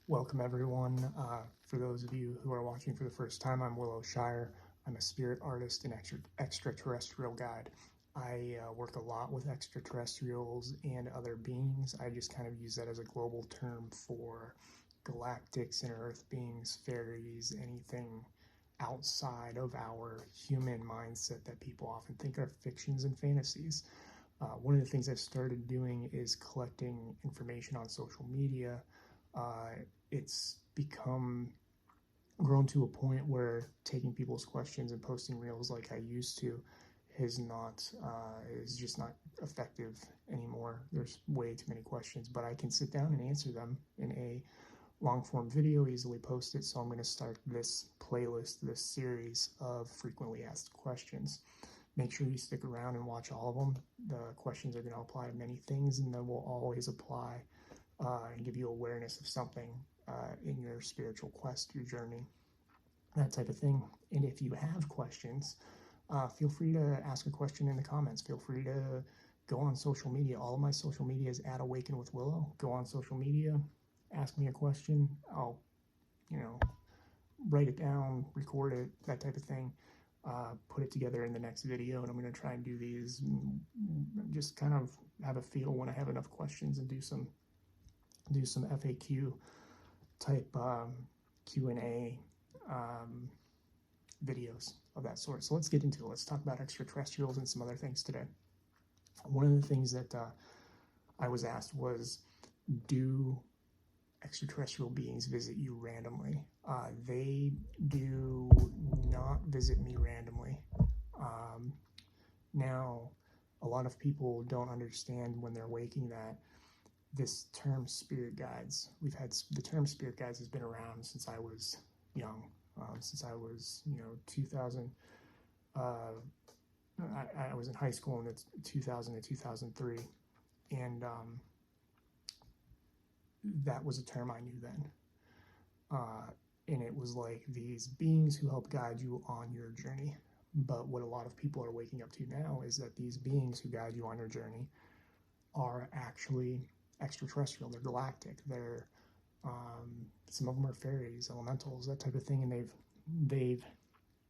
Welcome everyone. For those of you who are watching for the first time, I'm Willow Shire. I'm a spirit artist and extraterrestrial guide. I work a lot with extraterrestrials and other beings. I just kind of use that as a global term for galactics, inner earth beings, fairies, anything outside of our human mindset that people often think are fictions and fantasies. One of the things I've started doing is collecting information on social media. It's become grown to a point where taking people's questions and posting reels like I used to is just not effective anymore. There's way too many questions, but I can sit down and answer them in a long form video, easily post it. So I'm going to start this playlist, this series of frequently asked questions. Make sure you stick around and watch all of them. The questions are going to apply to many things, and they will always apply and give you awareness of something in your spiritual quest, your journey, that type of thing. And if you have questions, feel free to ask a question in the comments. Feel free to go on social media. All of my social media is at Awaken with Willow. Go on social media, ask me a question. I'll, write it down, record it, that type of thing. Put it together in the next video, and I'm going to try and do these, just kind of have a feel when I have enough questions and do some FAQ type Q&A videos of that sort. So let's get into it. Let's talk about extraterrestrials and some other things today. One of the things that I was asked was, do extraterrestrial beings visit you randomly? They do not visit me randomly. Now, a lot of people don't understand when they're waking that this term spirit guides, the term spirit guides has been around since I was young, since I was, 2000, I was in high school in 2000 to 2003, and that was a term I knew then. And it was like these beings who help guide you on your journey. But what a lot of people are waking up to now is that these beings who guide you on your journey are actually extraterrestrial. They're galactic. They're some of them are fairies, elementals, that type of thing, and they've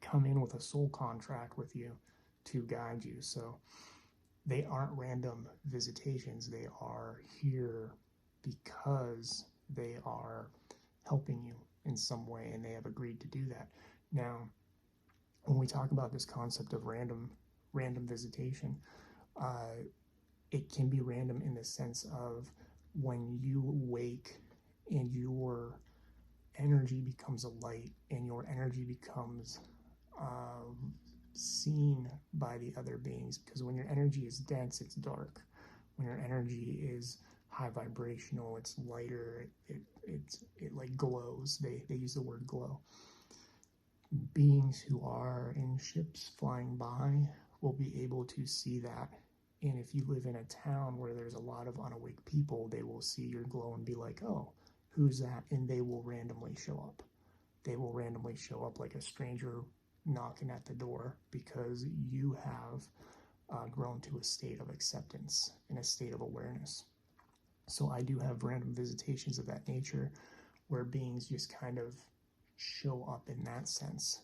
come in with a soul contract with you to guide you. So they aren't random visitations. They are here because they are helping you in some way, and they have agreed to do that. Now, when we talk about this concept of random visitation, it can be random in the sense of when you wake and your energy becomes a light and your energy becomes seen by the other beings. Because when your energy is dense, it's dark. When your energy is high vibrational, it's lighter, it like glows. They use the word glow. Beings who are in ships flying by will be able to see that. And if you live in a town where there's a lot of unawake people, they will see your glow and be like, oh, who's that? And they will randomly show up. They will randomly show up like a stranger knocking at the door, because you have grown to a state of acceptance and a state of awareness. So I do have random visitations of that nature where beings just kind of show up in that sense.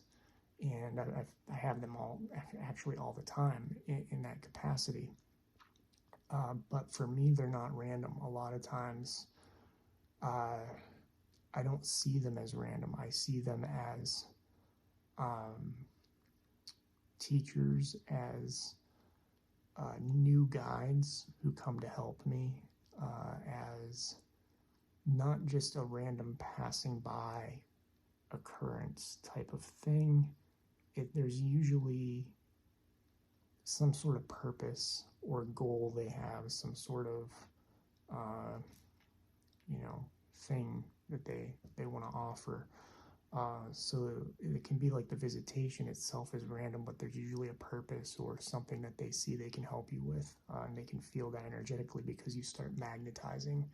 And I have them actually all the time in that capacity. But for me, they're not random. A lot of times, I don't see them as random. I see them as teachers, as new guides who come to help me, as not just a random passing by occurrence type of thing. There's usually some sort of purpose or goal they have, some sort of thing that they want to offer. So it can be like the visitation itself is random, but there's usually a purpose or something that they see they can help you with, and they can feel that energetically because you start magnetizing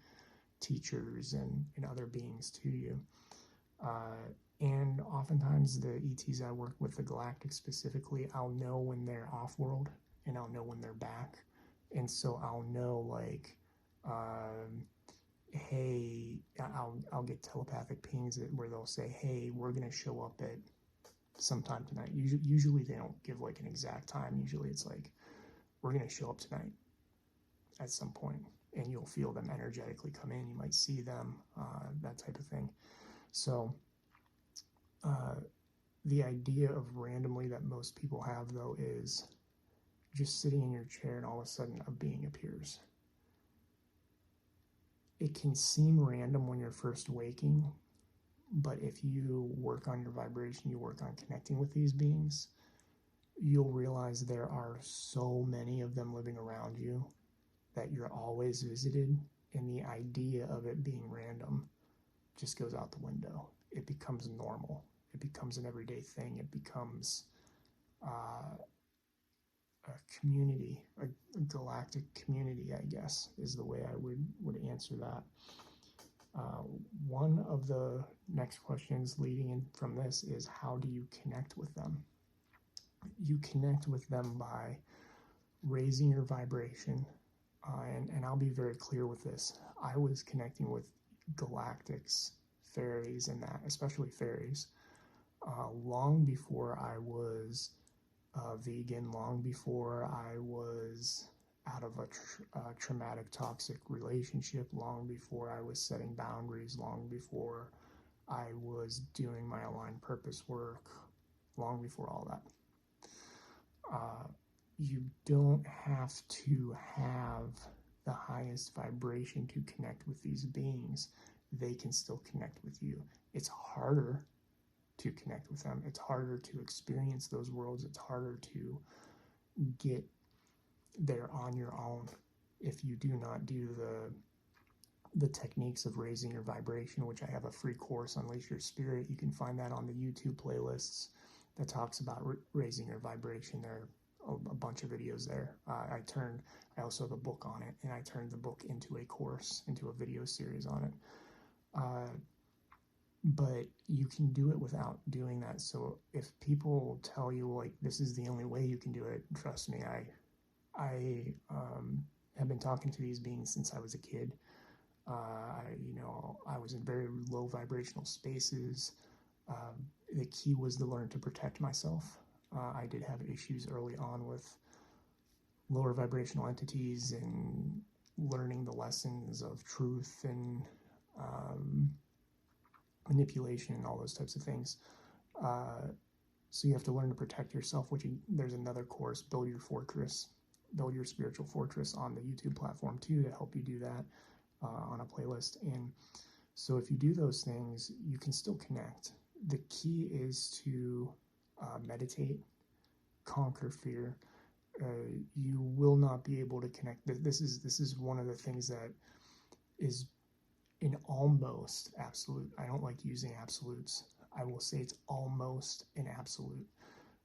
teachers and other beings to you. And oftentimes the ETs I work with, the galactic specifically, I'll know when they're off-world and I'll know when they're back. And so I'll know, like, hey, I'll get telepathic pings where they'll say, hey, we're going to show up at sometime tonight. Usually they don't give like an exact time. Usually it's like, we're going to show up tonight at some point, and you'll feel them energetically come in. You might see them, that type of thing. So the idea of randomly that most people have, though, is just sitting in your chair and all of a sudden a being appears. It can seem random when you're first waking, but if you work on your vibration, you work on connecting with these beings, you'll realize there are so many of them living around you that you're always visited, and the idea of it being random just goes out the window. It becomes normal. It becomes an everyday thing. It becomes a community, a galactic community, I guess, is the way I would answer that. One of the next questions leading in from this is, how do you connect with them? You connect with them by raising your vibration. And I'll be very clear with this. I was connecting with galactics, fairies, and that, especially fairies, long before I was vegan, long before I was out of a traumatic, toxic relationship, long before I was setting boundaries, long before I was doing my aligned purpose work, long before all that. You don't have to have the highest vibration to connect with these beings. They can still connect with you. It's harder to connect with them. It's harder to experience those worlds. It's harder to get there on your own if you do not do the techniques of raising your vibration, which I have a free course, Unleash Your Spirit. You can find that on the YouTube playlists that talks about raising your vibration. There are a bunch of videos there. I also have a book on it, and I turned the book into a course, into a video series on it. But you can do it without doing that. So if people tell you like this is the only way you can do it, trust me, I have been talking to these beings since I was a kid. I was in very low vibrational spaces. The key was to learn to protect myself. I did have issues early on with lower vibrational entities and learning the lessons of truth and manipulation and all those types of things. So you have to learn to protect yourself, there's another course, Build Your Fortress, Build Your Spiritual Fortress, on the YouTube platform too, to help you do that on a playlist. And so if you do those things, you can still connect. The key is to meditate, conquer fear. You will not be able to connect. This is one of the things that is in almost absolute. I don't like using absolutes. I will say it's almost an absolute,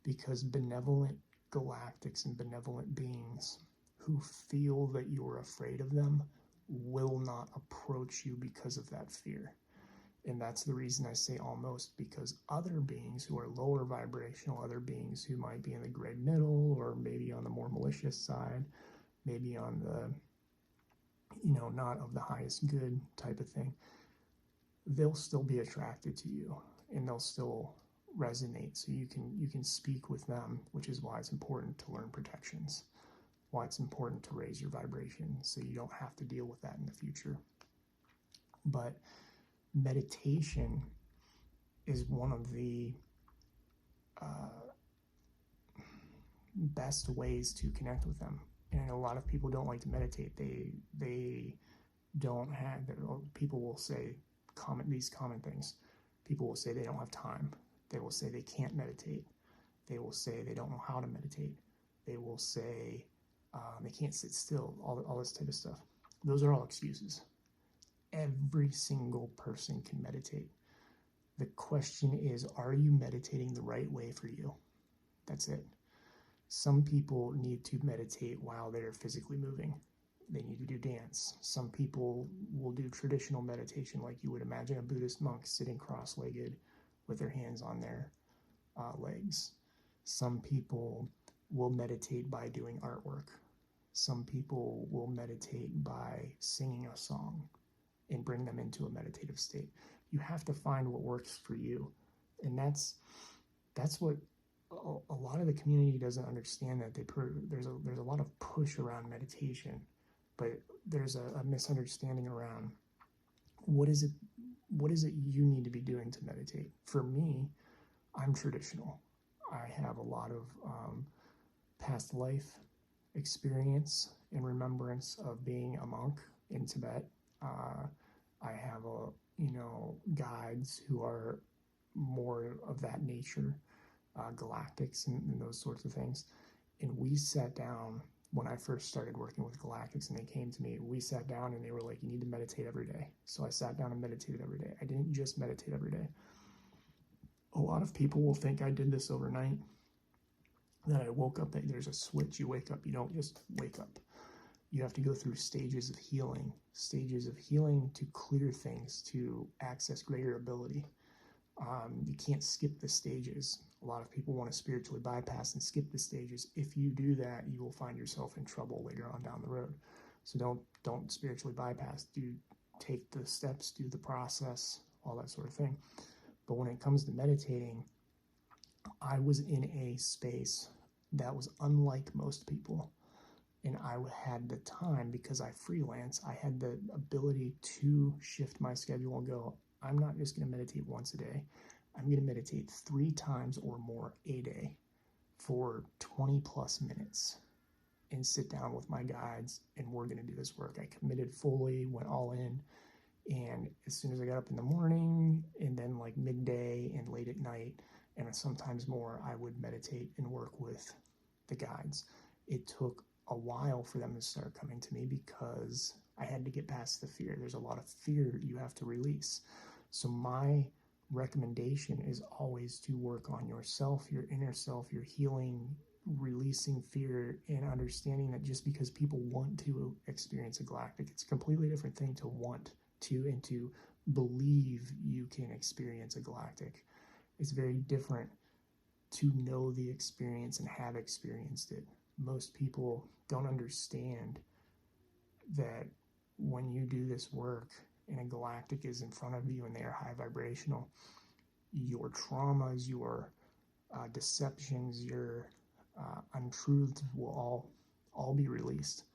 because benevolent galactics and benevolent beings who feel that you're afraid of them will not approach you because of that fear. And that's the reason I say almost, because other beings who are lower vibrational, other beings who might be in the gray middle, or maybe on the more malicious side, maybe on the, not of the highest good type of thing, they'll still be attracted to you and they'll still resonate. So you can speak with them, which is why it's important to learn protections, why it's important to raise your vibration so you don't have to deal with that in the future. But meditation is one of the best ways to connect with them. And I know a lot of people don't like to meditate. They don't have, people will say these common things. People will say they don't have time. They will say they can't meditate. They will say they don't know how to meditate. They will say they can't sit still, all this type of stuff. Those are all excuses. Every single person can meditate. The question is, are you meditating the right way for you? That's it. Some people need to meditate while they're physically moving. They need to do dance. Some people will do traditional meditation, like you would imagine a Buddhist monk sitting cross-legged with their hands on their legs. Some people will meditate by doing artwork. Some people will meditate by singing a song. and bring them into a meditative state. You have to find what works for you. And that's what a lot of the community doesn't understand, that there's a lot of push around meditation, but there's a misunderstanding around what is it you need to be doing to meditate. For me, I'm traditional. I have a lot of past life experience and remembrance of being a monk in Tibet. I have guides who are more of that nature, galactics and those sorts of things. And we sat down when I first started working with galactics, and they came to me. We sat down and they were like, "You need to meditate every day." So I sat down and meditated every day. I didn't just meditate every day. A lot of people will think I did this overnight, that I woke up, that there's a switch, you wake up. You don't just wake up. You have to go through stages of healing to clear things, to access greater ability. You can't skip the stages. A lot of people want to spiritually bypass and skip the stages. If you do that, you will find yourself in trouble later on down the road. So don't spiritually bypass. Take the steps, do the process, all that sort of thing. But when it comes to meditating, I was in a space that was unlike most people. And I had the time, because I freelance, I had the ability to shift my schedule and go, I'm not just going to meditate once a day. I'm going to meditate 3 times or more a day for 20 plus minutes and sit down with my guides, and we're going to do this work. I committed fully, went all in. And as soon as I got up in the morning, and then like midday and late at night, and sometimes more, I would meditate and work with the guides. It took a while for them to start coming to me, because I had to get past the fear. There's a lot of fear you have to release. So my recommendation is always to work on yourself, your inner self, your healing, releasing fear, and understanding that just because people want to experience a galactic, it's a completely different thing to want to and to believe you can experience a galactic. It's very different to know the experience and have experienced it. Most people don't understand that when you do this work and a galactic is in front of you and they are high vibrational, your traumas, your deceptions, your untruths will all be released.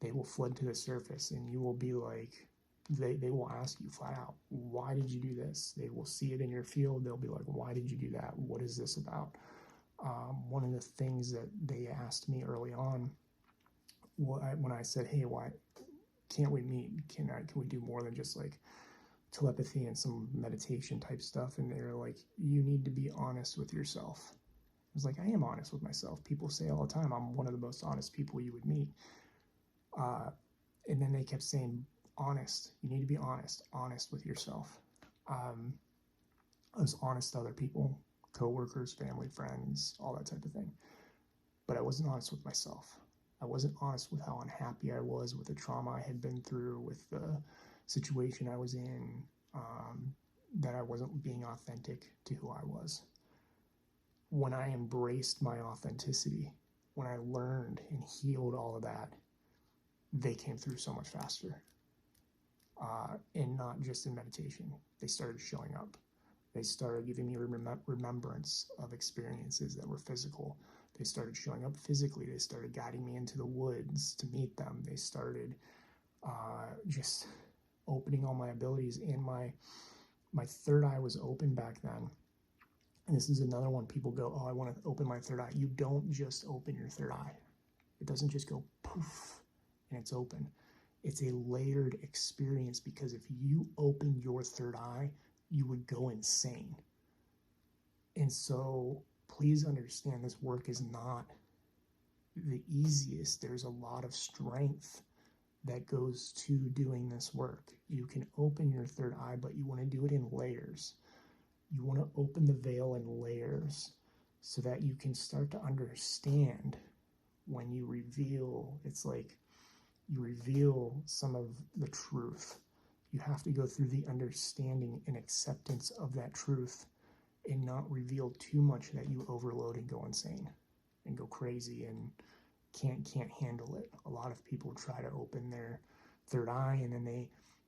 They will flood to the surface, and you will be like, they will ask you flat out, why did you do this? They will see it in your field. They'll be like, why did you do that? What is this about? One of the things that they asked me early on, when I said, hey, why can't we meet? Can we do more than just like telepathy and some meditation type stuff? And they're like, you need to be honest with yourself. I was like, I am honest with myself. People say all the time, I'm one of the most honest people you would meet. And then they kept saying, honest. You need to be honest with yourself. I was honest to other people, coworkers, family, friends, all that type of thing. But I wasn't honest with myself. I wasn't honest with how unhappy I was with the trauma I had been through, with the situation I was in, that I wasn't being authentic to who I was. When I embraced my authenticity, when I learned and healed all of that, they came through so much faster. And not just in meditation. They started showing up. They started giving me remembrance of experiences that were physical. They started showing up physically. They started guiding me into the woods to meet them. They started just opening all my abilities. And my third eye was open back then. And this is another one. People go, oh, I want to open my third eye. You don't just open your third eye. It doesn't just go poof and it's open. It's a layered experience, because if you opened your third eye, you would go insane. And so please understand, this work is not the easiest. There's a lot of strength that goes to doing this work. You can open your third eye, but you want to do it in layers. You want to open the veil in layers so that you can start to understand when you reveal. It's like you reveal some of the truth. You have to go through the understanding and acceptance of that truth and not reveal too much that you overload and go insane and go crazy and can't handle it. A lot of people try to open their third eye, and then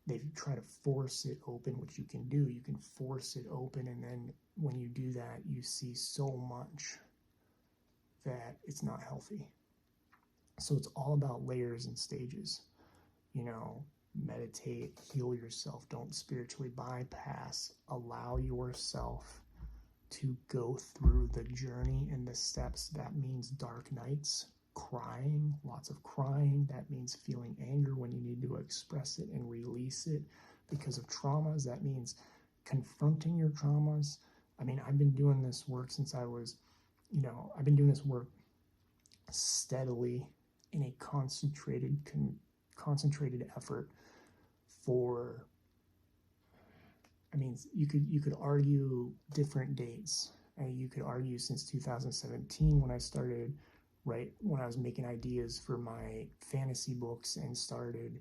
they try to force it open, which you can do. You can force it open, and then when you do that, you see so much that it's not healthy. So it's all about layers and stages. You know, meditate, heal yourself, don't spiritually bypass, allow yourself to go through the journey and the steps. That means dark nights, crying, lots of crying. That means feeling anger when you need to express it and release it because of traumas. That means confronting your traumas. I mean, I've been doing this work since I was, I've been doing this work steadily in a concentrated effort for, I mean, you could argue different dates. You could argue since 2017 when I started, right when I was making ideas for my fantasy books and started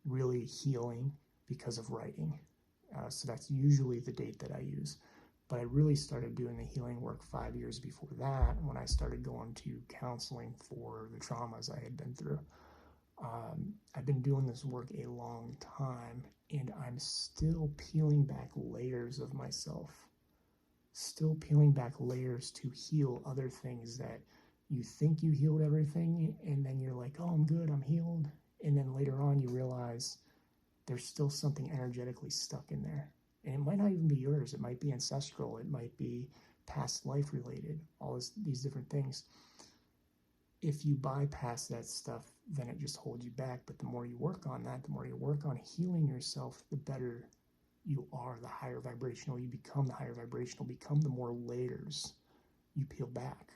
really healing because of writing. So that's usually the date that I use. But I really started doing the healing work 5 years before that, when I started going to counseling for the traumas I had been through. I've been doing this work a long time, and I'm still peeling back layers of myself, still peeling back layers to heal other things that you think you healed everything, and then you're like, oh, I'm good, I'm healed. And then later on you realize there's still something energetically stuck in there. And it might not even be yours. It might be ancestral. It might be past life related, these different things. If you bypass that stuff, then it just holds you back. But the more you work on that, the more you work on healing yourself, the better you are, the higher vibrational you become, the more layers you peel back.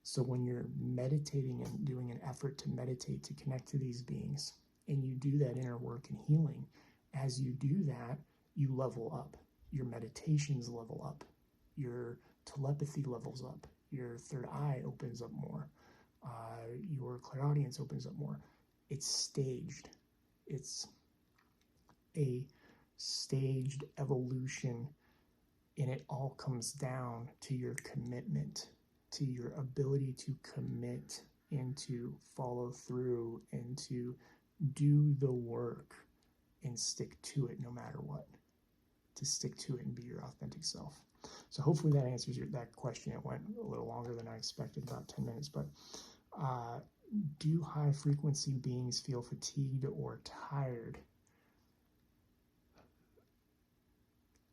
So when you're meditating and doing an effort to meditate, to connect to these beings, and you do that inner work and healing, as you do that, you level up. Your meditations level up. Your telepathy levels up. Your third eye opens up more. Your clairaudience opens up more. It's staged. It's a staged evolution, and it all comes down to your commitment, to your ability to commit and to follow through and to do the work and stick to it no matter what. To stick to it and be your authentic self. So hopefully that answers that question. It went a little longer than I expected, about 10 minutes, but do high frequency beings feel fatigued or tired?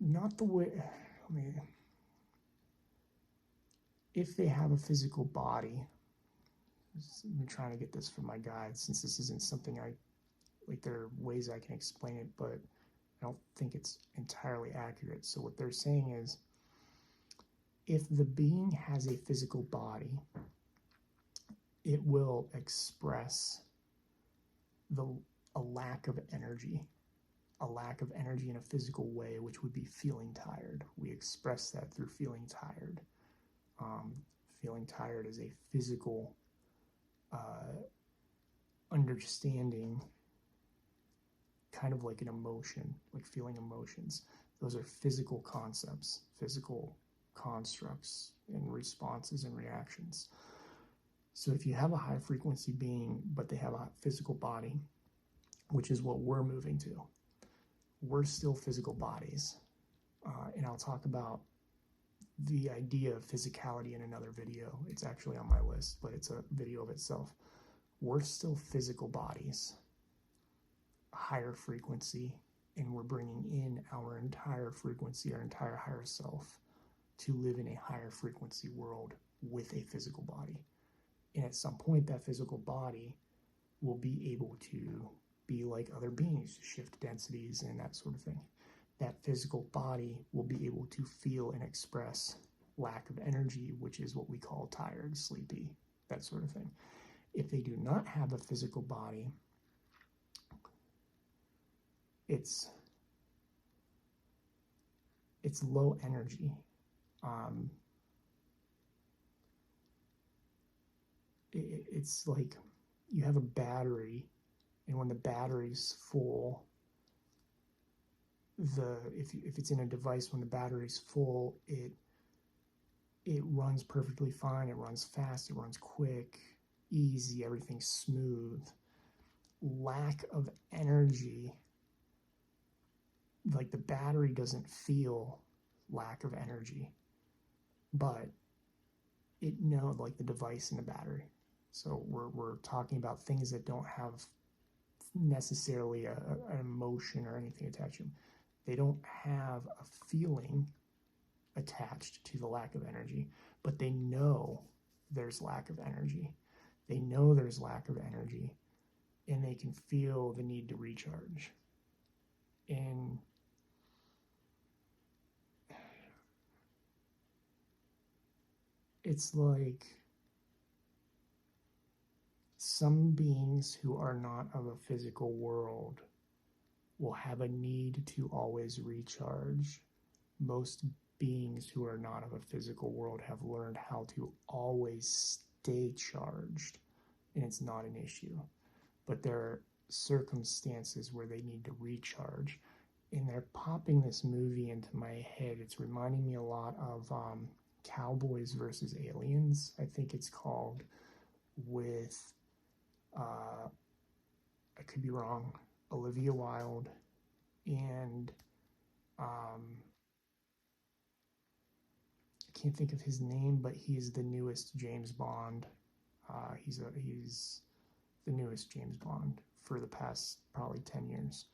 Not the way, if they have a physical body, I'm trying to get this from my guide since this isn't something there are ways I can explain it, but I don't think it's entirely accurate. So what they're saying is, if the being has a physical body, it will express a lack of energy in a physical way, which would be feeling tired. We express that through feeling tired. Feeling tired is a physical understanding, kind of like an emotion, like feeling emotions. Those are physical concepts, physical constructs and responses and reactions. So if you have a high frequency being, but they have a physical body, which is what we're moving to, we're still physical bodies. And I'll talk about the idea of physicality in another video. It's actually on my list, but it's a video of itself. We're still physical bodies, higher frequency, and we're bringing in our entire frequency, our entire higher self, to live in a higher frequency world with a physical body. And at some point, that physical body will be able to be like other beings, shift densities and that sort of thing. That physical body will be able to feel and express lack of energy, which is what we call tired, sleepy, that sort of thing. If they do not have a physical body, it's low energy. It's like you have a battery, and when the battery's full, if it's in a device, when the battery's full, it runs perfectly fine. It runs fast. It runs quick, easy. Everything's smooth. Lack of energy like the battery doesn't feel lack of energy, but it know like the device in the battery. So we're talking about things that don't have necessarily an emotion or anything attached to them. They don't have a feeling attached to the lack of energy, but they know there's lack of energy. They know there's lack of energy, and they can feel the need to recharge. And it's like some beings who are not of a physical world will have a need to always recharge. Most beings who are not of a physical world have learned how to always stay charged, and it's not an issue. But there are circumstances where they need to recharge. And they're popping this movie into my head. It's reminding me a lot of Cowboys versus Aliens, I think it's called, with, I could be wrong, Olivia Wilde and I can't think of his name, but he's the newest James Bond. He's the newest James Bond for the past probably 10 years.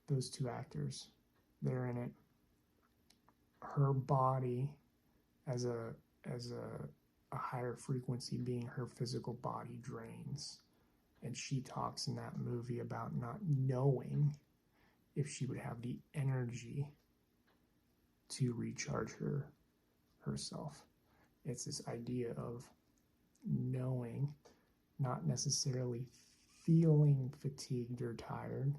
Those two actors, they're in it. Her body as a higher frequency being, her physical body drains. And she talks in that movie about not knowing if she would have the energy to recharge herself. It's this idea of knowing, not necessarily feeling fatigued or tired,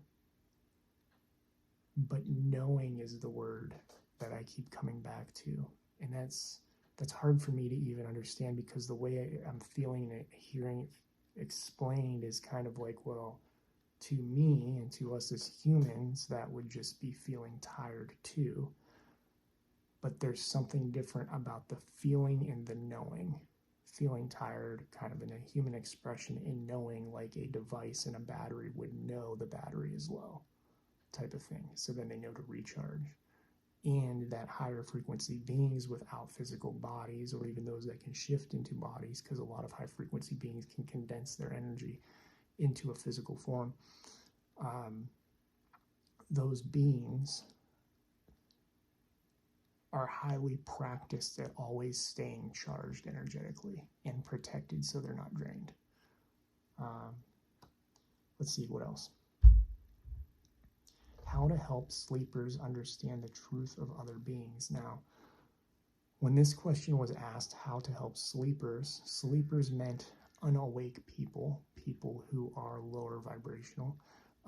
but knowing is the word that I keep coming back to. And that's hard for me to even understand, because the way I'm feeling it, hearing it explained is kind of like, well, to me and to us as humans, that would just be feeling tired too. But there's something different about the feeling and the knowing. Feeling tired, kind of in a human expression, in knowing, like a device and a battery would know the battery is low, type of thing. So then they know to recharge. And that higher frequency beings without physical bodies, or even those that can shift into bodies, because a lot of high frequency beings can condense their energy into a physical form. Those beings are highly practiced at always staying charged energetically and protected so they're not drained. Let's see, what else? How to help sleepers understand the truth of other beings. Now, when this question was asked, how to help sleepers, sleepers meant unawake people, people who are lower vibrational,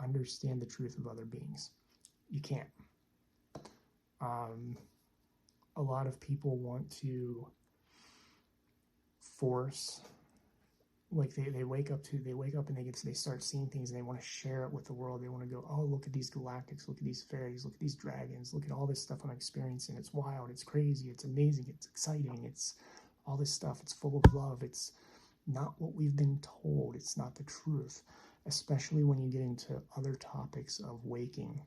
understand the truth of other beings. You can't. A lot of people want to force, like they wake up and they start seeing things and they want to share it with the world. They want to go, oh, look at these galactics, look at these fairies, look at these dragons, look at all this stuff I'm experiencing. It's wild, it's crazy, it's amazing, it's exciting, it's all this stuff, it's full of love. It's not what we've been told. It's not the truth, especially when you get into other topics of waking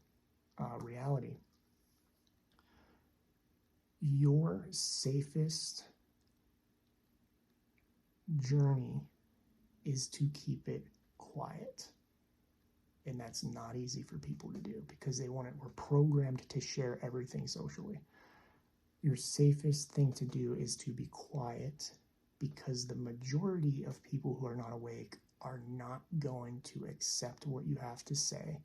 reality. Your safest journey is to keep it quiet. And that's not easy for people to do, because we're programmed to share everything socially. Your safest thing to do is to be quiet, because the majority of people who are not awake are not going to accept what you have to say.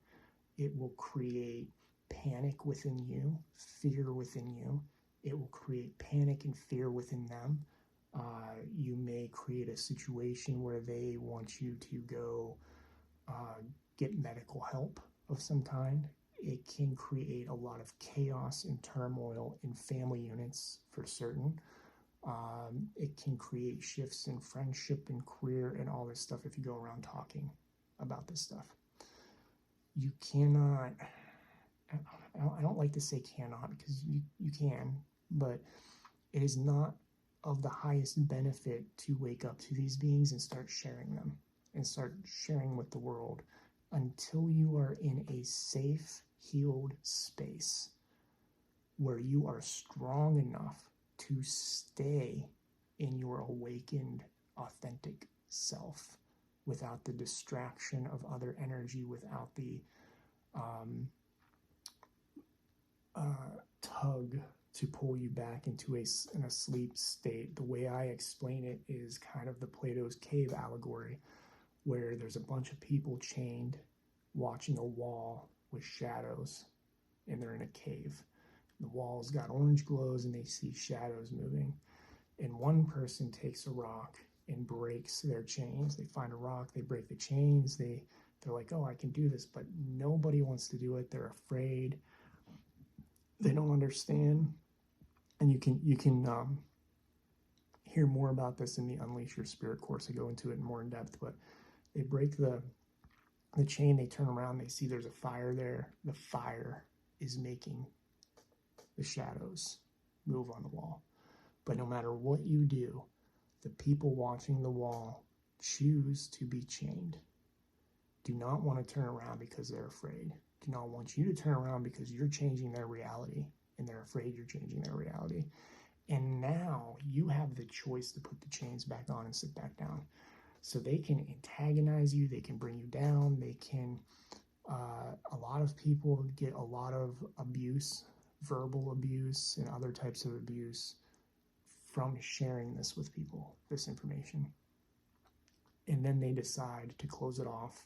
It will create panic within you, fear within you. It will create panic and fear within them. You may create a situation where they want you to go get medical help of some kind. It can create a lot of chaos and turmoil in family units for certain. It can create shifts in friendship and career and all this stuff if you go around talking about this stuff. You cannot, I don't like to say cannot, because you can, but it is not of the highest benefit to wake up to these beings and start sharing them and start sharing with the world until you are in a safe, healed space where you are strong enough to stay in your awakened, authentic self without the distraction of other energy, without the tug to pull you back into a sleep state. The way I explain it is kind of the Plato's cave allegory, where there's a bunch of people chained watching a wall with shadows, and they're in a cave. The wall's got orange glows and they see shadows moving. And one person takes a rock and breaks their chains. They find a rock, they break the chains, they're like, oh, I can do this, but nobody wants to do it. They're afraid. They don't understand. And you can hear more about this in the Unleash Your Spirit course. I go into it more in depth, but they break the chain, they turn around, they see there's a fire there. The fire is making the shadows move on the wall. But no matter what you do, the people watching the wall choose to be chained. Do not want to turn around because they're afraid. Do not want you to turn around because you're changing their reality and they're afraid you're changing their reality. And now you have the choice to put the chains back on and sit back down. So they can antagonize you, they can bring you down, they can, a lot of people get a lot of abuse, verbal abuse and other types of abuse from sharing this with people, this information. And then they decide to close it off,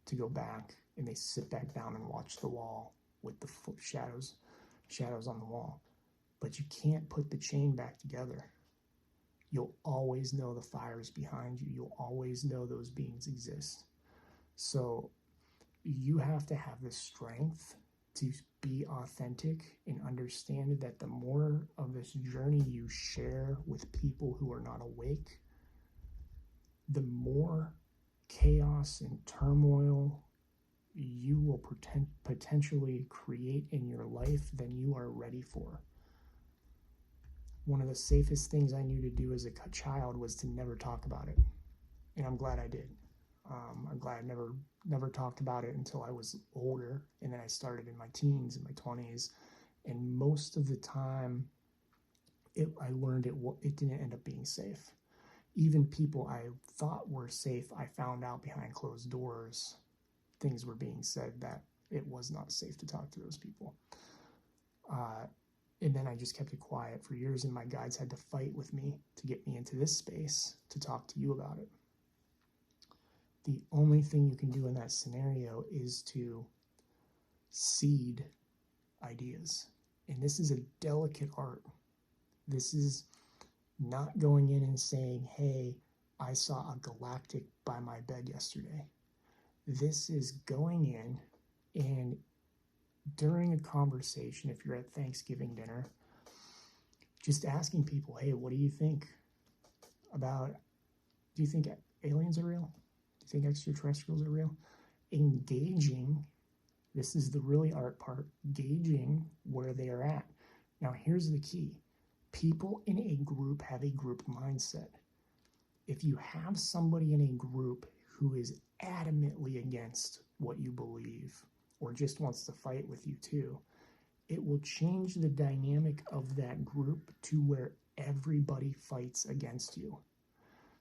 to go back, and they sit back down and watch the wall with the shadows on the wall. But you can't put the chain back together. You'll always know the fire's behind you. You'll always know those beings exist. So you have to have the strength to be authentic and understand that the more of this journey you share with people who are not awake, the more chaos and turmoil you will potentially create in your life than you are ready for. One of the safest things I knew to do as a child was to never talk about it. And I'm glad I did. I'm glad I never talked about it until I was older. And then I started in my teens, in my 20s. And most of the time, I learned it didn't end up being safe. Even people I thought were safe, I found out behind closed doors, things were being said that it was not safe to talk to those people. And then I just kept it quiet for years, and my guides had to fight with me to get me into this space to talk to you about it. The only thing you can do in that scenario is to seed ideas. And this is a delicate art. This is not going in and saying, hey, I saw a galactic by my bed yesterday. This is going in and during a conversation, if you're at Thanksgiving dinner, just asking people, hey, what do you think about, do you think aliens are real? Do you think extraterrestrials are real? Engaging, this is the really art part, gauging where they are at. Now, here's the key. People in a group have a group mindset. If you have somebody in a group who is adamantly against what you believe or just wants to fight with you too, it will change the dynamic of that group to where everybody fights against you.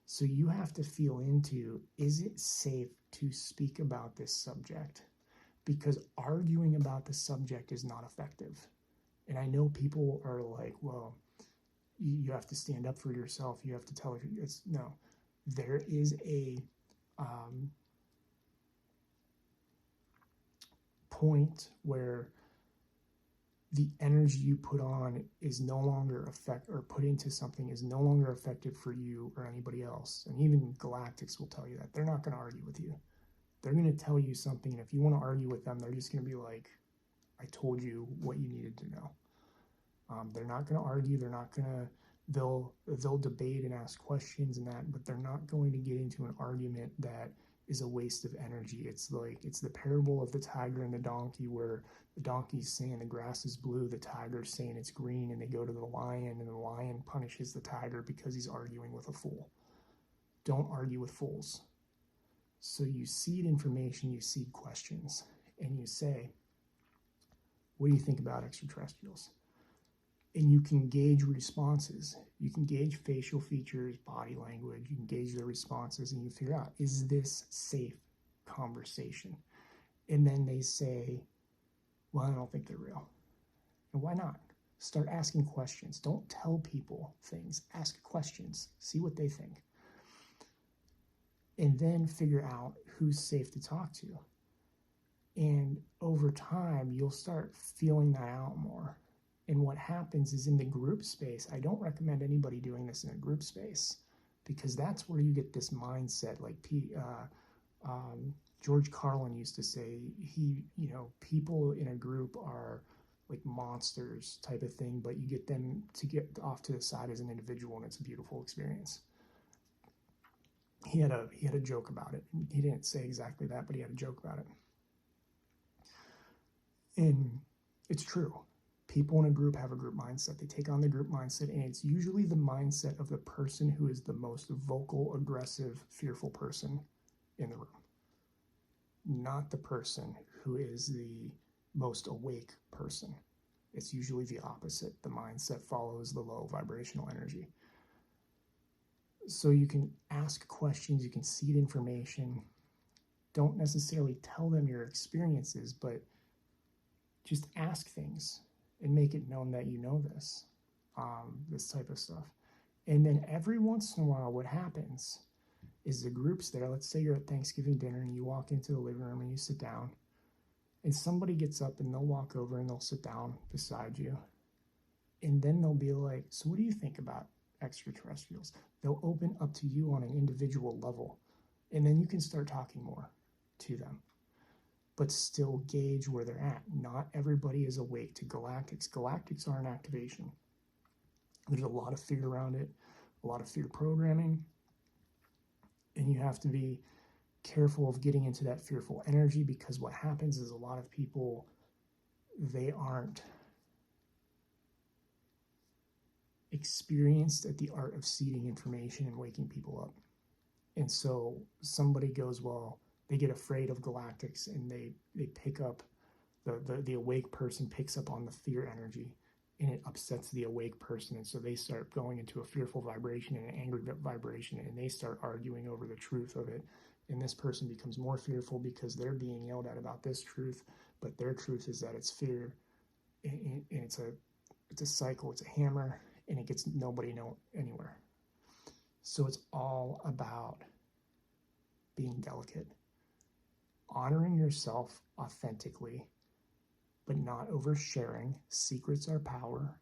So you have to feel into, is it safe to speak about this subject? Because arguing about the subject is not effective. And I know people are like, well, you have to stand up for yourself. You have to tell it. No, there is a point where the energy you put on is no longer put into something is no longer effective for you or anybody else. And even galactics will tell you that. They're not going to argue with you. They're going to tell you something, and if you want to argue with them, they're just going to be like, I told you what you needed to know. They're not going to argue. They're not going to, they'll debate and ask questions and that, but they're not going to get into an argument that is a waste of energy. It's the parable of the tiger and the donkey, where the donkey's saying the grass is blue, the tiger's saying it's green, and they go to the lion, and the lion punishes the tiger because he's arguing with a fool. Don't argue with fools. So you seed information, you seed questions, and you say, what do you think about extraterrestrials? And you can gauge responses. You can gauge facial features, body language, you can gauge their responses, and you figure out, is this safe conversation? And then they say, well, I don't think they're real. And why not? Start asking questions. Don't tell people things. Ask questions. See what they think. And then figure out who's safe to talk to. And over time, you'll start feeling that out more. And what happens is in the group space, I don't recommend anybody doing this in a group space, because that's where you get this mindset. Like George Carlin used to say, people in a group are like monsters type of thing, but you get them to get off to the side as an individual, and it's a beautiful experience. He had a joke about it. He didn't say exactly that, but he had a joke about it. And it's true. People in a group have a group mindset. They take on the group mindset, and it's usually the mindset of the person who is the most vocal, aggressive, fearful person in the room, not the person who is the most awake person. It's usually the opposite. The mindset follows the low vibrational energy. So you can ask questions, you can seed information. Don't necessarily tell them your experiences, but just ask things and make it known that you know this type of stuff. And then every once in a while, what happens is the group's there. Let's say you're at Thanksgiving dinner and you walk into the living room and you sit down, and somebody gets up and they'll walk over and they'll sit down beside you. And then they'll be like, so what do you think about extraterrestrials? They'll open up to you on an individual level, and then you can start talking more to them, but still gauge where they're at. Not everybody is awake to galactics. Galactics are an activation. There's a lot of fear around it, a lot of fear programming, and you have to be careful of getting into that fearful energy, because what happens is a lot of people, they aren't experienced at the art of seeding information and waking people up. And so somebody goes, well, they get afraid of galactics, and they pick up, the awake person picks up on the fear energy, and it upsets the awake person. And so they start going into a fearful vibration and an angry vibration, and they start arguing over the truth of it. And this person becomes more fearful because they're being yelled at about this truth, but their truth is that it's fear. And it's a cycle, it's a hammer, and it gets nobody anywhere. So it's all about being delicate, honoring yourself authentically, but not oversharing. Secrets are power.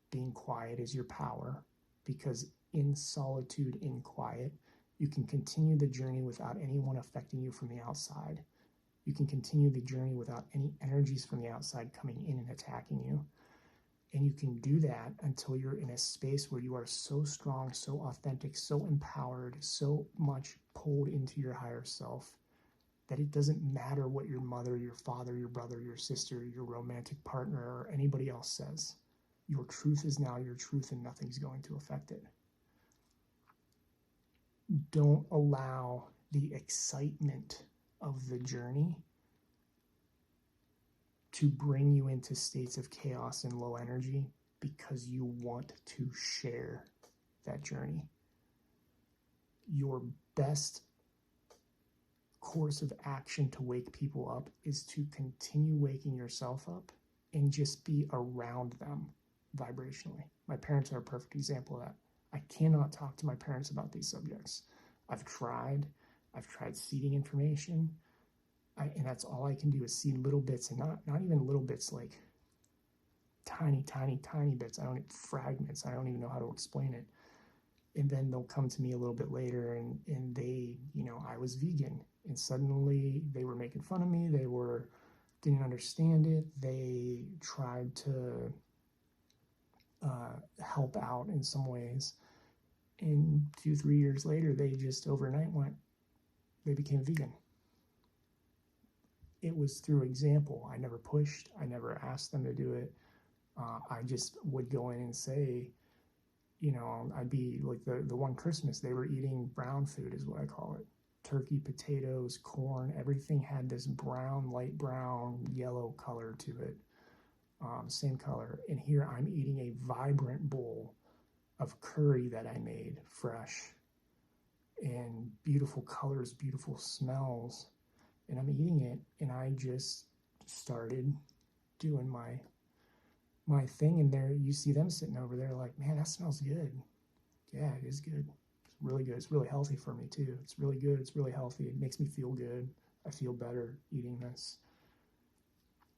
Being quiet is your power, because in solitude, in quiet, you can continue the journey without anyone affecting you from the outside. You can continue the journey without any energies from the outside coming in and attacking you. And you can do that until you're in a space where you are so strong, so authentic, so empowered, so much pulled into your higher self, that it doesn't matter what your mother, your father, your brother, your sister, your romantic partner, or anybody else says. Your truth is now your truth, and nothing's going to affect it. Don't allow the excitement of the journey to bring you into states of chaos and low energy, because you want to share that journey. Your best course of action to wake people up is to continue waking yourself up and just be around them vibrationally. My parents are a perfect example of that. I cannot talk to my parents about these subjects. I've tried seeding information, and that's all I can do is seed little bits, and not even little bits, like tiny bits. Fragments. I don't even know how to explain it. And then they'll come to me a little bit later, and they, I was vegan, and suddenly they were making fun of me. They didn't understand it. They tried to help out in some ways. And 2-3 years later, they just overnight they became vegan. It was through example. I never pushed. I never asked them to do it. I just would go in and say, I'd be like the one Christmas, they were eating brown food is what I call it. turkey, potatoes, corn, everything had this brown, light brown, yellow color to it. Same color. And here I'm eating a vibrant bowl of curry that I made fresh, and beautiful colors, beautiful smells. And I'm eating it, and I just started doing my thing, and there you see them sitting over there like, man, that smells good. Yeah, it is good. It's really good. It's really healthy for me too. It's really good. It's really healthy. It makes me feel good. I feel better eating this.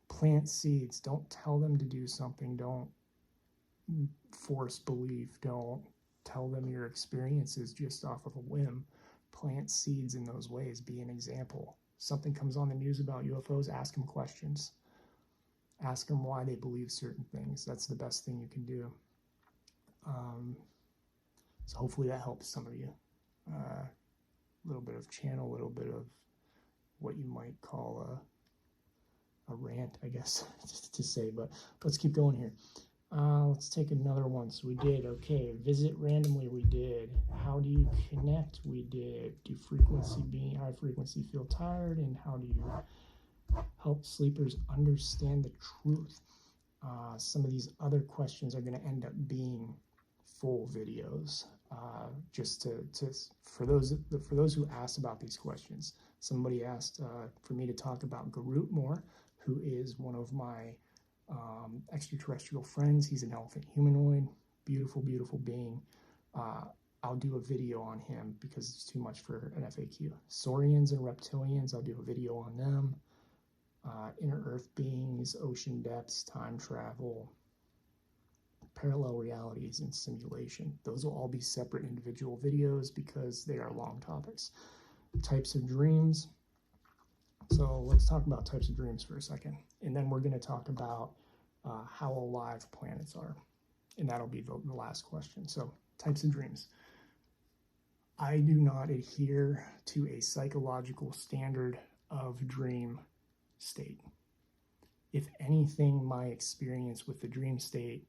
Plant seeds. Don't tell them to do something. Don't force belief. Don't tell them your experiences just off of a whim. Plant seeds in those ways. Be an example. Something comes on the news about UFOs, ask them questions. Ask them why they believe certain things. That's the best thing you can do. So hopefully that helps some of you. A little bit of channel, a little bit of what you might call a rant, I guess, to say. But let's keep going here. Let's take another one. So we did, okay, visit randomly, we did. How do you connect? We did. Do high frequency feel tired? And how do you help sleepers understand the truth? Some of these other questions are going to end up being full videos. Just for those who asked about these questions. Somebody asked for me to talk about Garut more, who is one of my extraterrestrial friends. He's an elephant humanoid, beautiful, beautiful being. I'll do a video on him because it's too much for an FAQ. Saurians and reptilians, I'll do a video on them. Inner earth beings, ocean depths, time travel, parallel realities, and simulation. Those will all be separate individual videos because they are long topics. Types of dreams. So let's talk about types of dreams for a second. And then we're going to talk about how alive planets are. And that'll be the last question. So types of dreams. I do not adhere to a psychological standard of dream state. If anything, my experience with the dream state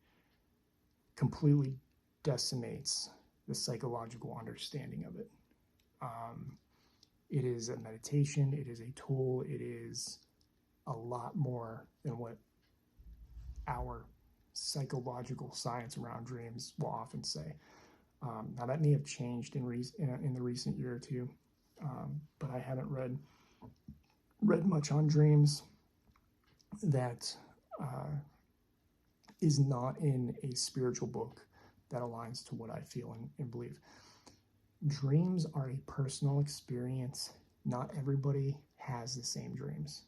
completely decimates the psychological understanding of it. It is a meditation, it is a tool, it is a lot more than what our psychological science around dreams will often say. Now that may have changed in the recent year or two, but I haven't read much on dreams that is not in a spiritual book that aligns to what I feel and believe. Dreams are a personal experience. Not everybody has the same dreams.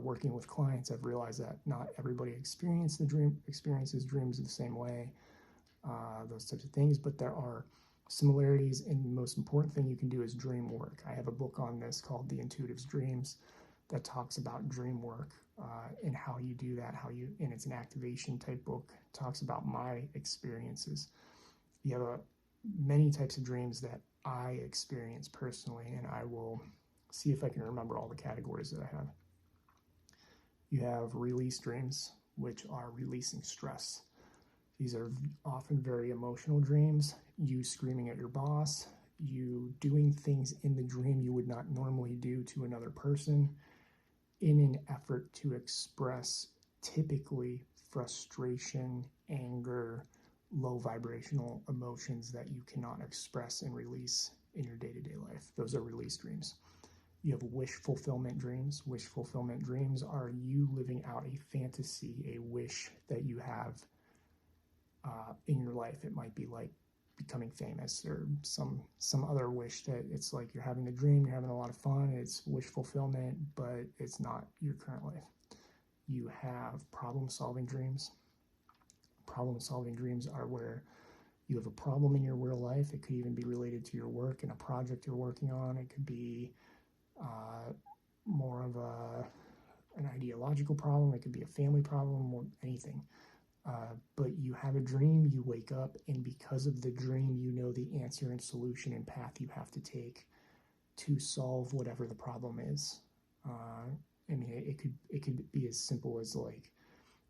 Working with clients, I've realized that not everybody experiences dreams the same way, those types of things, but there are similarities, and the most important thing you can do is dream work. I have a book on this called The Intuitive's Dreams that talks about dream work and how you do that, and it's an activation type book, talks about my experiences. You have many types of dreams that I experience personally, and I will see if I can remember all the categories that I have. You have release dreams, which are releasing stress. These are often very emotional dreams. You screaming at your boss, you doing things in the dream you would not normally do to another person in an effort to express typically frustration, anger, low vibrational emotions that you cannot express and release in your day-to-day life. Those are release dreams. You have wish fulfillment dreams. Wish fulfillment dreams are you living out a fantasy, a wish that you have in your life. It might be like becoming famous or some other wish that it's like you're having a dream, you're having a lot of fun, it's wish fulfillment, but it's not your current life. You have problem-solving dreams. Problem-solving dreams are where you have a problem in your real life. It could even be related to your work and a project you're working on. It could be more of an ideological problem. It could be a family problem or anything. But you have a dream, you wake up, and because of the dream, you know the answer and solution and path you have to take to solve whatever the problem is. I mean, it could be as simple as like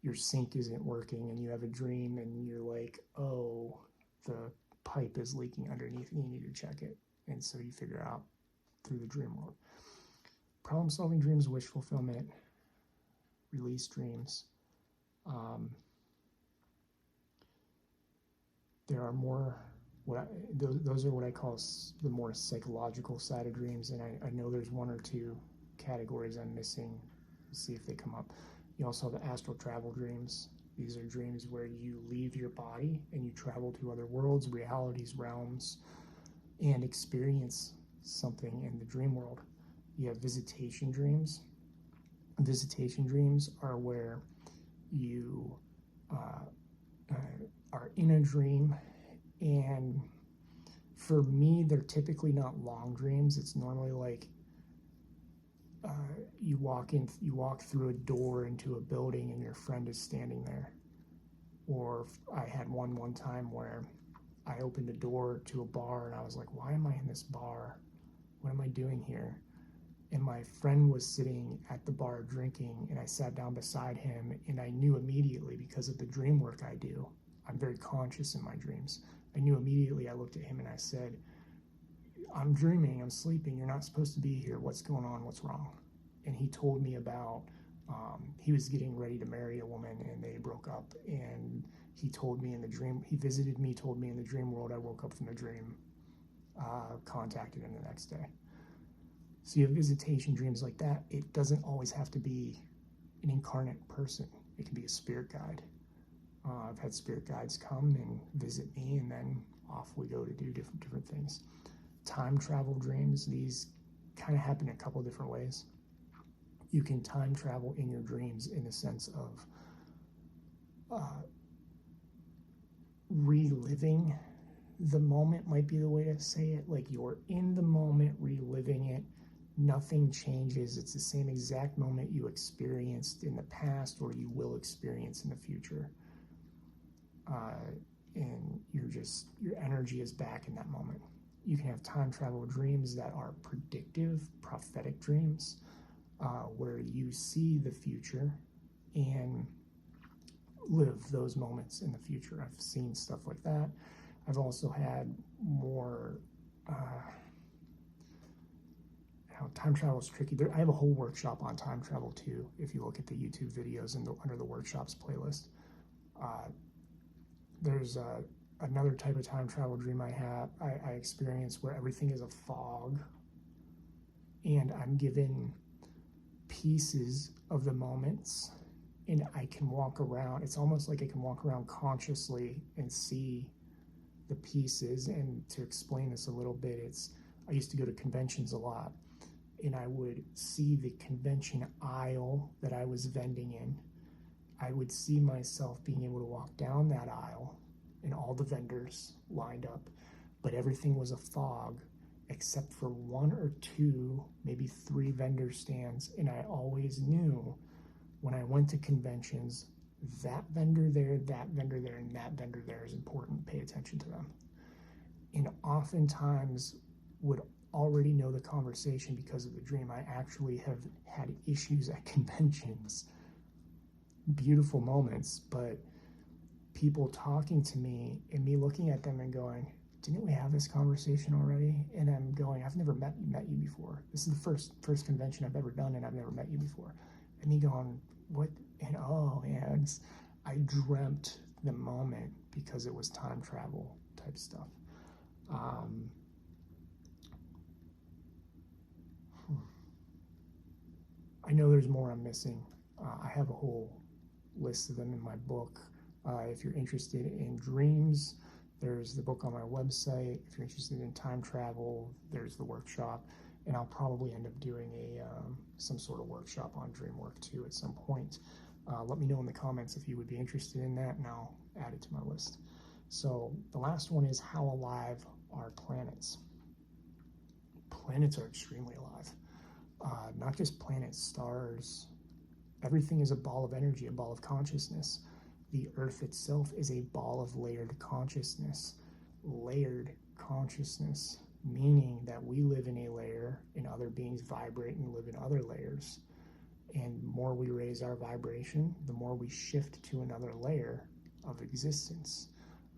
your sink isn't working and you have a dream and you're like, oh, the pipe is leaking underneath and you need to check it. And so you figure out through the dream world. Problem-solving dreams, wish fulfillment, release dreams. There are more, those are what I call the more psychological side of dreams, and I know there's one or two categories I'm missing. Let's see if they come up. You also have the astral travel dreams. These are dreams where you leave your body and you travel to other worlds, realities, realms, and experience something in the dream world. You have visitation dreams. Visitation dreams are where you are in a dream, and for me, they're typically not long dreams. It's normally like you walk through a door into a building and your friend is standing there. Or I had one time where I opened a door to a bar and I was like, why am I in this bar? What am I doing here? And my friend was sitting at the bar drinking, and I sat down beside him, and I knew immediately, because of the dream work I do, I'm very conscious in my dreams. I knew immediately. I looked at him and I said, I'm dreaming, I'm sleeping, you're not supposed to be here. What's going on? What's wrong? And he told me about, he was getting ready to marry a woman and they broke up. And he told me in the dream, he visited me, told me in the dream world. I woke up from the dream, contacted him the next day. So you have visitation dreams like that. It doesn't always have to be an incarnate person. It can be a spirit guide. I've had spirit guides come and visit me, and then off we go to do different things. Time travel dreams, these kind of happen a couple different ways. You can time travel in your dreams in the sense of reliving the moment, might be the way to say it. Like, you're in the moment reliving it. Nothing changes. It's the same exact moment you experienced in the past or you will experience in the future. And your energy is back in that moment. You can have time travel dreams that are predictive, prophetic dreams, where you see the future and live those moments in the future. I've seen stuff like that. I've also had more, time travel is tricky. I have a whole workshop on time travel too, if you look at the YouTube videos under the workshops playlist. There's another type of time travel dream I experience where everything is a fog, and I'm given pieces of the moments, and I can walk around. It's almost like I can walk around consciously and see the pieces. And to explain this a little bit, I used to go to conventions a lot, and I would see the convention aisle that I was vending in. I would see myself being able to walk down that aisle and all the vendors lined up, but everything was a fog except for one or two, maybe three vendor stands. And I always knew when I went to conventions, that vendor there, and that vendor there is important. Pay attention to them. And oftentimes would already know the conversation because of the dream. I actually have had issues at conventions, beautiful moments, but people talking to me and me looking at them and going, didn't we have this conversation already? And I'm going, I've never met you before. This is the first convention I've ever done, and I've never met you before. And me going, what? And I dreamt the moment because it was time travel type stuff. I know there's more I'm missing. I have a whole list of them in my book. If you're interested in dreams, there's the book on my website. If you're interested in time travel, there's the workshop. And I'll probably end up doing some sort of workshop on dream work too at some point. Let me know in the comments if you would be interested in that, and I'll add it to my list. So the last one is, how alive are planets? Planets are extremely alive. Not just planets, stars. Everything is a ball of energy, a ball of consciousness. The Earth itself is a ball of layered consciousness. Layered consciousness, meaning that we live in a layer and other beings vibrate and live in other layers. And the more we raise our vibration, the more we shift to another layer of existence.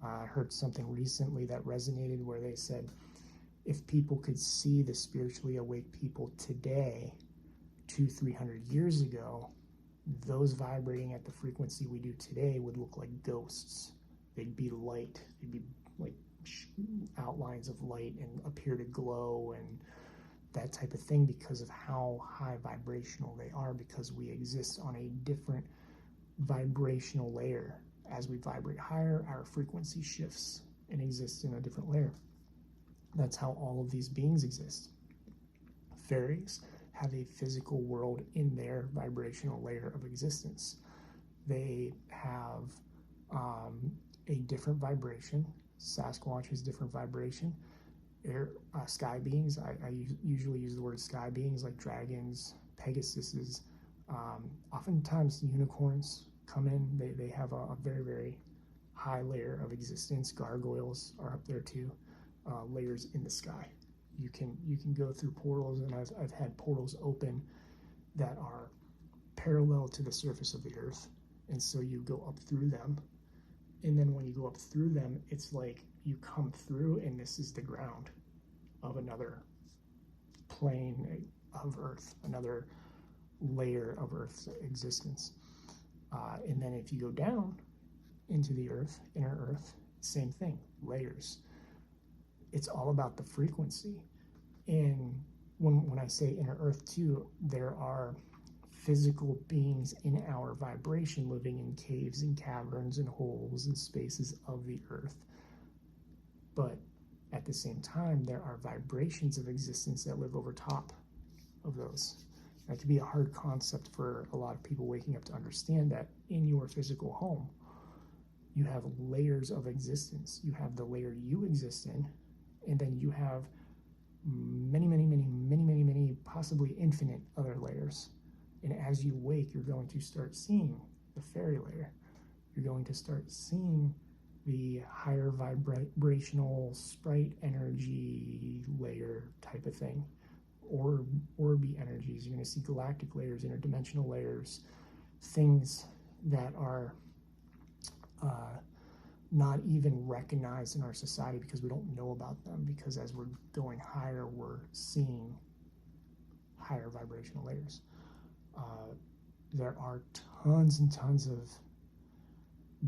I heard something recently that resonated where they said, If people could see the spiritually awake people today, 200-300 years ago, those vibrating at the frequency we do today would look like ghosts. They'd be light. They'd be like outlines of light and appear to glow and that type of thing, because of how high vibrational they are, because we exist on a different vibrational layer. As we vibrate higher, our frequency shifts and exists in a different layer. That's how all of these beings exist. Fairies have a physical world in their vibrational layer of existence. They have a different vibration. Sasquatch is different vibration. Sky beings, I usually use the word sky beings, like dragons, Pegasuses, oftentimes unicorns come in. They have a very, very high layer of existence. Gargoyles are up there too, layers in the sky. You can go through portals, and I've had portals open that are parallel to the surface of the earth, and so you go up through them, and then when you go up through them, it's like you come through and this is the ground of another plane of earth, another layer of earth's existence. And then if you go down into the earth, inner earth, same thing, layers. It's all about the frequency. And when I say inner earth too, there are physical beings in our vibration living in caves and caverns and holes and spaces of the earth. But at the same time, there are vibrations of existence that live over top of those. That could be a hard concept for a lot of people waking up to understand, that in your physical home, you have layers of existence. You have the layer you exist in, and then you have many, possibly infinite other layers. And as you wake, you're going to start seeing the fairy layer. You're going to start seeing the higher vibrational sprite energy layer type of thing, or orby energies. You're going to see galactic layers, interdimensional layers, things that are not even recognized in our society because we don't know about them, because as we're going higher, we're seeing higher vibrational layers. There are tons and tons of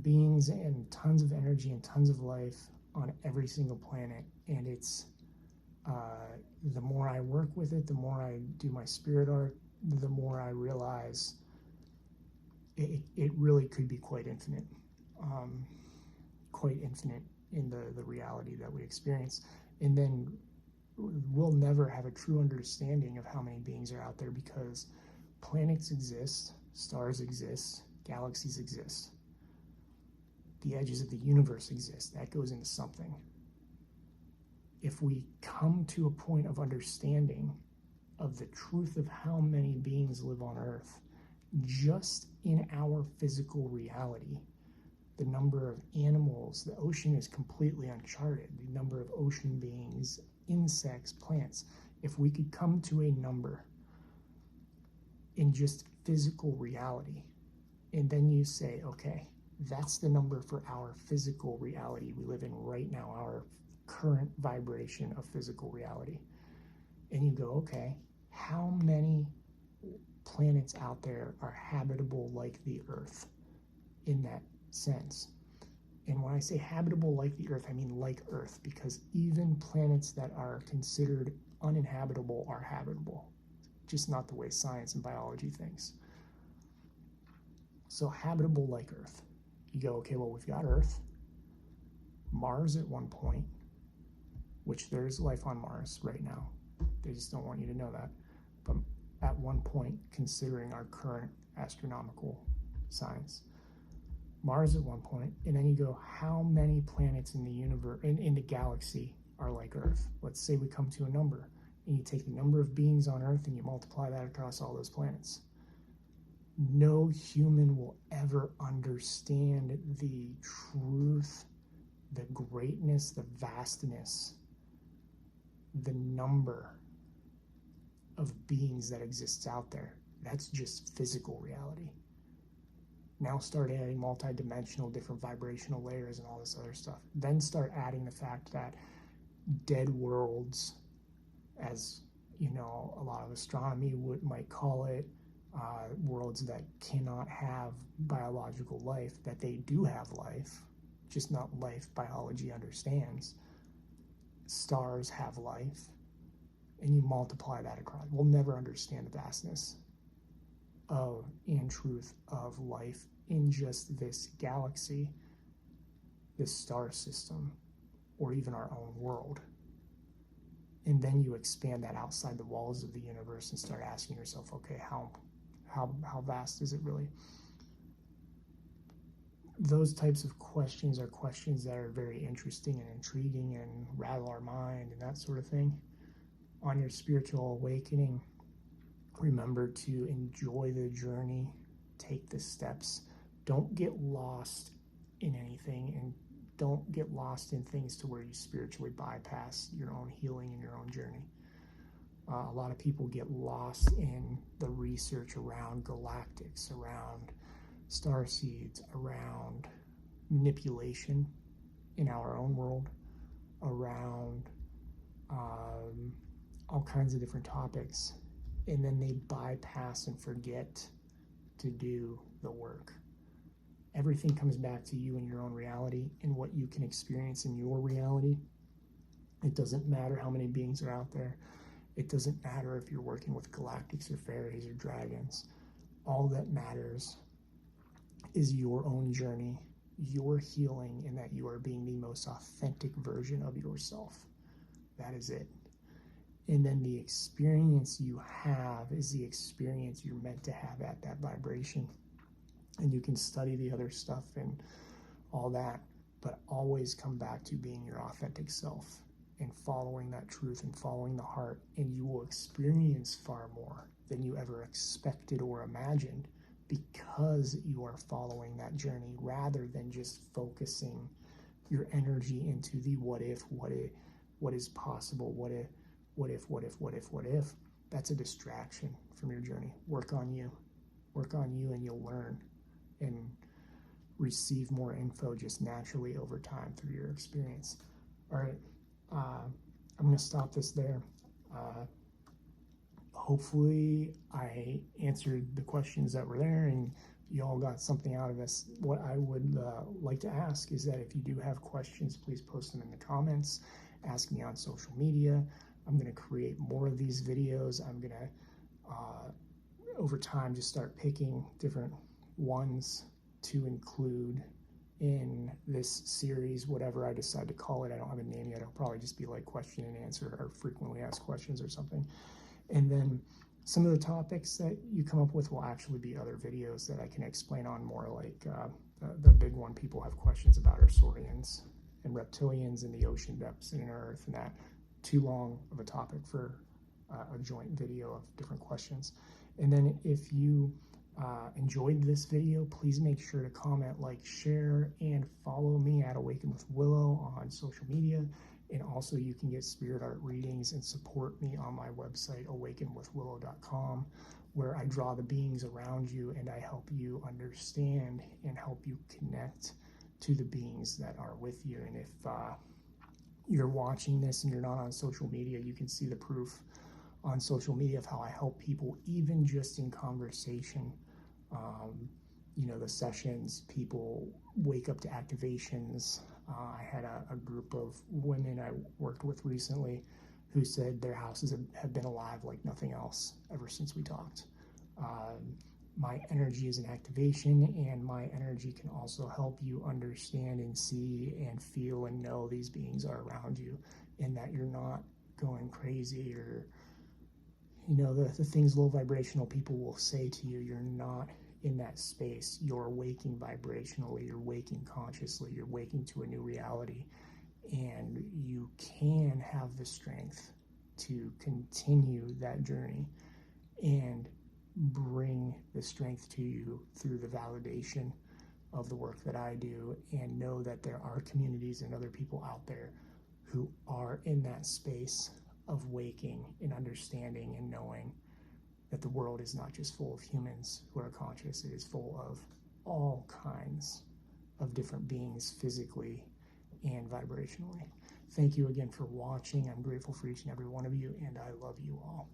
beings and tons of energy and tons of life on every single planet, and it's the more I work with it, the more I do my spirit art, the more I realize it really could be quite infinite in the reality that we experience. And then we'll never have a true understanding of how many beings are out there, because planets exist, stars exist, galaxies exist, the edges of the universe exist. That goes into something. If we come to a point of understanding of the truth of how many beings live on Earth, just in our physical reality, the number of animals, the ocean is completely uncharted, the number of ocean beings, insects, plants. If we could come to a number in just physical reality, and then you say, okay, that's the number for our physical reality we live in right now, our current vibration of physical reality. And you go, okay, how many planets out there are habitable like the Earth in that sense? And when I say habitable like the Earth, I mean like Earth, because even planets that are considered uninhabitable are habitable, just not the way science and biology thinks. So habitable like Earth. You go, okay, well, we've got Earth, Mars at one point, which there's life on Mars right now. They just don't want you to know that. But at one point, considering our current astronomical science, Mars at one point, and then you go, how many planets in the universe, in the galaxy, are like Earth? Let's say we come to a number, and you take the number of beings on Earth and you multiply that across all those planets. No human will ever understand the truth, the greatness, the vastness, the number of beings that exists out there. That's just physical reality. Now start adding multi-dimensional, different vibrational layers and all this other stuff. Then start adding the fact that dead worlds, as you know, a lot of astronomy might call it, worlds that cannot have biological life, that they do have life, just not life biology understands. Stars have life, and you multiply that across. We'll never understand the vastness of and truth of life in just this galaxy, this star system, or even our own world. And then you expand that outside the walls of the universe and start asking yourself, okay, how vast is it really? Those types of questions are questions that are very interesting and intriguing and rattle our mind and that sort of thing. On your spiritual awakening, remember to enjoy the journey, take the steps. Don't get lost in anything, and don't get lost in things to where you spiritually bypass your own healing and your own journey. A lot of people get lost in the research around galactics, around star seeds, around manipulation in our own world, around all kinds of different topics, and then they bypass and forget to do the work. Everything comes back to you and your own reality and what you can experience in your reality. It doesn't matter how many beings are out there. It doesn't matter if you're working with galactics or fairies or dragons. All that matters is your own journey, your healing, and that you are being the most authentic version of yourself. That is it. And then the experience you have is the experience you're meant to have at that vibration. And you can study the other stuff and all that, but always come back to being your authentic self and following that truth and following the heart, and you will experience far more than you ever expected or imagined, because you are following that journey rather than just focusing your energy into the what if, what is possible, what if. That's a distraction from your journey. Work on you, and you'll learn and receive more info just naturally over time through your experience. All right, I'm going to stop this there. Hopefully I answered the questions that were there and you all got something out of this. What I would like to ask is that if you do have questions, please post them in the comments. Ask me on social media. I'm going to create more of these videos. I'm going to, over time, just start picking different ones to include in this series, whatever I decide to call it. I don't have a name yet. It'll probably just be like question and answer or frequently asked questions or something. And then some of the topics that you come up with will actually be other videos that I can explain on more, like the big one people have questions about are saurians and reptilians and the ocean depths and Earth, and that too long of a topic for a joint video of different questions. And then if you enjoyed this video, please make sure to comment, like, share, and follow me at Awaken with Willow on social media. And also you can get spirit art readings and support me on my website, awakenwithwillow.com, where I draw the beings around you and I help you understand and help you connect to the beings that are with you. And if you're watching this and you're not on social media, you can see the proof on social media of how I help people, even just in conversation. You know, the sessions, people wake up to activations. I had a group of women I worked with recently who said their houses have been alive like nothing else ever since we talked. My energy is an activation, and my energy can also help you understand and see and feel and know these beings are around you, and that you're not going crazy or, you know, the things low vibrational people will say to you. You're not in that space. You're waking vibrationally, you're waking consciously, you're waking to a new reality, and you can have the strength to continue that journey and bring the strength to you through the validation of the work that I do, and know that there are communities and other people out there who are in that space of waking and understanding and knowing that the world is not just full of humans who are conscious. It is full of all kinds of different beings, physically and vibrationally. Thank you again for watching. I'm grateful for each and every one of you, and I love you all.